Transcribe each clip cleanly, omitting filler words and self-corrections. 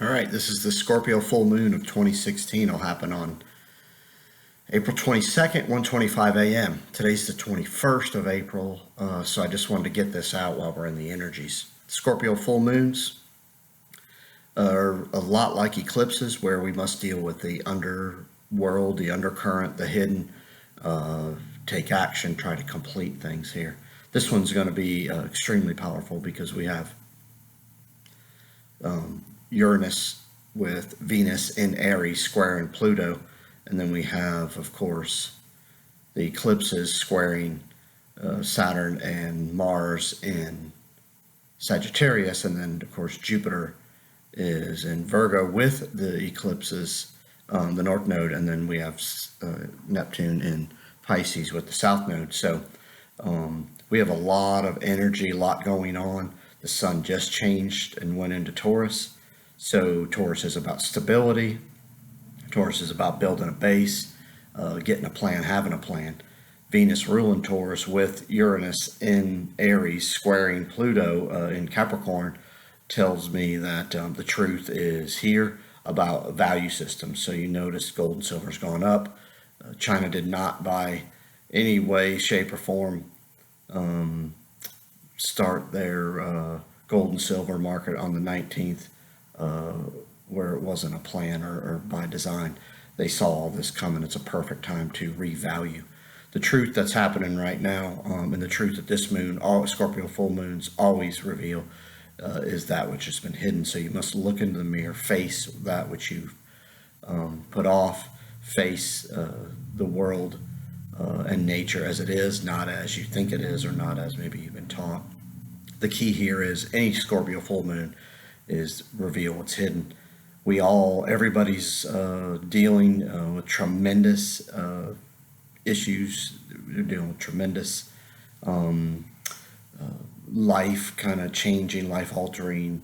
All right, this is the Scorpio Full Moon of 2016. It'll happen on April 22nd, 1:25 a.m. Today's the 21st of April, so I just wanted to get this out while we're in the energies. Scorpio full moons are a lot like eclipses, where we must deal with the underworld, the undercurrent, the hidden, take action, try to complete things here. This one's going to be extremely powerful because we have Uranus with Venus in Aries squaring Pluto, and then we have, of course, the eclipses squaring Saturn and Mars in Sagittarius, and then, of course, Jupiter is in Virgo with the eclipses, the North Node, and then we have Neptune in Pisces with the South Node. So we have a lot of energy, a lot going on. The Sun just changed and went into Taurus. So Taurus is about stability. Taurus is about building a base, getting a plan, having a plan. Venus ruling Taurus with Uranus in Aries squaring Pluto in Capricorn tells me that the truth is here about value systems. So you notice gold and silver's gone up. China did not by any way, shape, or form start their gold and silver market on the 19th where it wasn't a plan or by design. They saw all this coming. It's a perfect time to revalue. The truth that's happening right now, and the truth that this moon, all Scorpio full moons always reveal, is that which has been hidden. So you must look into the mirror, face that which you've put off, face the world and nature as it is, not as you think it is, or not as maybe you've been taught. The key here is any Scorpio full moon is reveal what's hidden. Everybody's dealing with tremendous issues. They're dealing with tremendous life kind of changing, life altering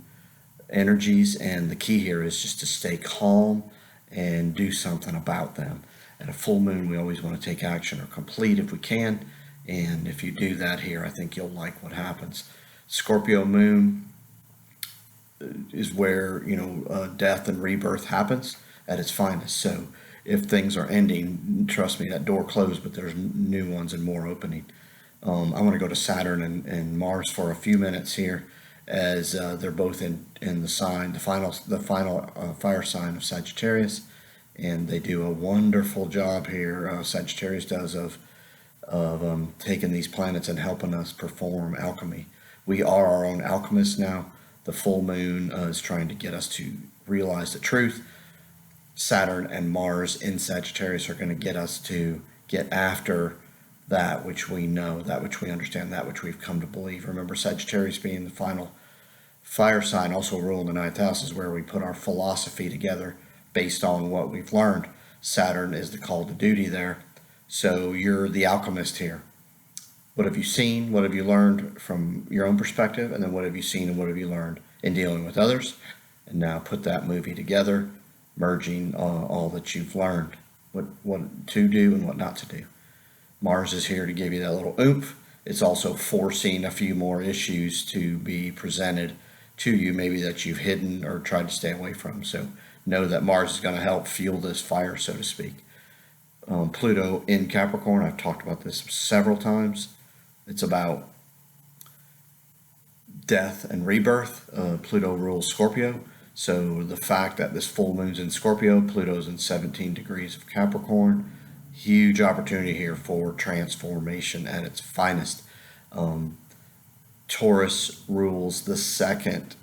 energies, and the key here is just to stay calm and do something about them. At a full moon, we always want to take action or complete if we can, and if you do that here, I think you'll like what happens. Scorpio moon is where death and rebirth happens at its finest. So if things are ending, trust me, that door closed, but there's new ones and more opening. I want to go to Saturn and Mars for a few minutes here, as they're both in the sign, the final fire sign of Sagittarius, and they do a wonderful job here. Sagittarius does of taking these planets and helping us perform alchemy. We are our own alchemists now. The full moon is trying to get us to realize the truth. Saturn and Mars in Sagittarius are going to get us to get after that which we know, that which we understand, that which we've come to believe. Remember, Sagittarius being the final fire sign, also ruling the ninth house, is where we put our philosophy together based on what we've learned. Saturn is the call to duty there. So you're the alchemist here. What have you seen? What have you learned from your own perspective? And then what have you seen and what have you learned in dealing with others? And now put that movie together, merging all that you've learned, what to do and what not to do. Mars is here to give you that little oomph. It's also forcing a few more issues to be presented to you, maybe that you've hidden or tried to stay away from. So know that Mars is going to help fuel this fire, so to speak. Pluto in Capricorn, I've talked about this several times. It's about death and rebirth. Pluto rules Scorpio. So the fact that this full moon's in Scorpio, Pluto's in 17 degrees of Capricorn, huge opportunity here for transformation at its finest. Taurus rules the second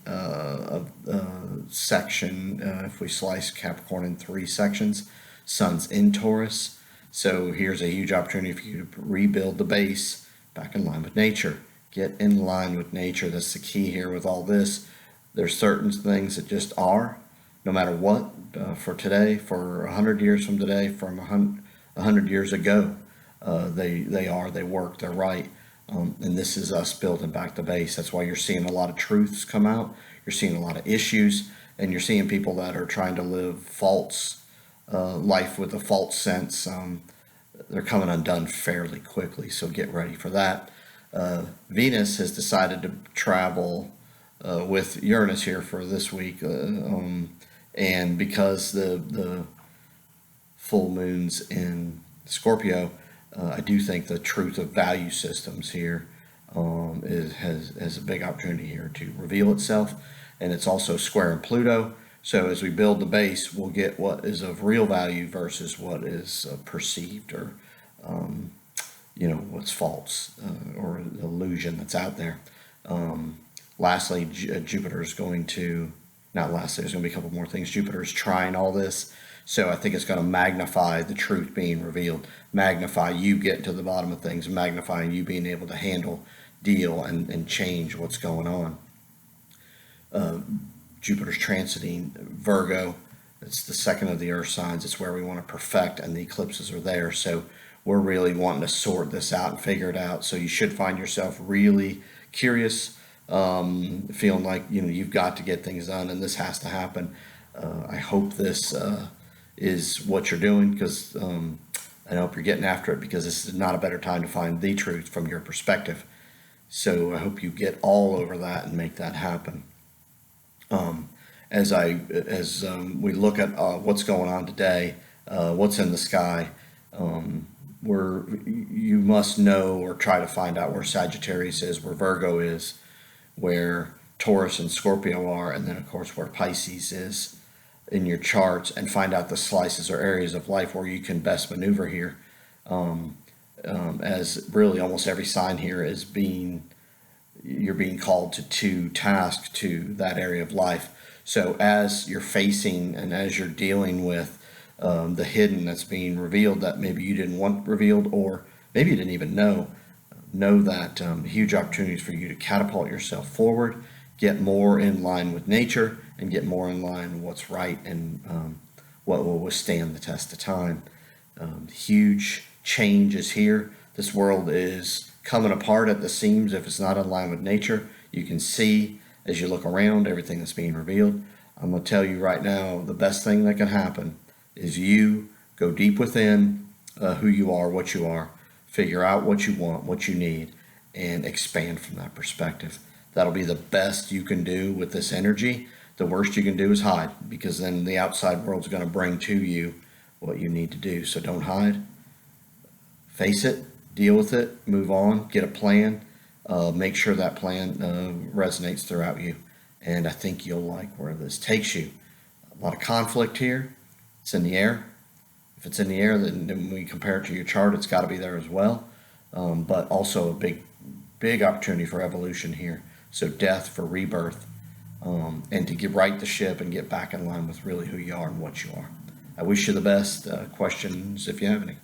section. If we slice Capricorn in 3 sections, Sun's in Taurus. So here's a huge opportunity for you to rebuild the base back in line with nature. Get in line with nature. That's the key here with all this. There's certain things that just are, no matter what, for today, for 100 years from today, from 100 years ago. They work, they're right. And this is us building back the base. That's why you're seeing a lot of truths come out. You're seeing a lot of issues, and you're seeing people that are trying to live false life with a false sense. They're coming undone fairly quickly, so get ready for that. Venus has decided to travel with Uranus here for this week, and because the full moons in Scorpio, I do think the truth of value systems here has a big opportunity here to reveal itself, and it's also square in Pluto. So as we build the base, we'll get what is of real value versus what is perceived, or what's false, or an illusion that's out there. Lastly, Jupiter is going to, not lastly, there's going to be a couple more things. Jupiter's trying all this, so I think it's going to magnify the truth being revealed, magnify you getting to the bottom of things, magnifying you being able to handle, deal, and change what's going on. Jupiter's transiting Virgo. It's the second of the earth signs. It's where we want to perfect, and the eclipses are there. So we're really wanting to sort this out and figure it out. So you should find yourself really curious, feeling like you've got to get things done, and this has to happen. I hope this is what you're doing, because I hope you're getting after it, because this is not a better time to find the truth from your perspective. So I hope you get all over that and make that happen. As we look at what's going on today, what's in the sky, you must know or try to find out where Sagittarius is, where Virgo is, where Taurus and Scorpio are, and then of course where Pisces is in your charts, and find out the slices or areas of life where you can best maneuver here. As really almost every sign here is you're being called to task to that area of life. So as you're facing and as you're dealing with the hidden that's being revealed that maybe you didn't want revealed, or maybe you didn't even know that huge opportunities for you to catapult yourself forward, get more in line with nature, and get more in line with what's right, and what will withstand the test of time. Huge change is here. This world is coming apart at the seams if it's not in line with nature. You can see as you look around everything that's being revealed. I'm going to tell you right now, the best thing that can happen is you go deep within who you are, what you are, figure out what you want, what you need, and expand from that perspective. That'll be the best you can do with this energy. The worst you can do is hide, because then the outside world's going to bring to you what you need to do. So don't hide. Face it, deal with it, move on, get a plan. Make sure that plan resonates throughout you. And I think you'll like where this takes you. A lot of conflict here. It's in the air. If it's in the air, then when we compare it to your chart, it's got to be there as well. But also a big opportunity for evolution here. So death for rebirth, and to right the ship and get back in line with really who you are and what you are. I wish you the best. Questions if you have any.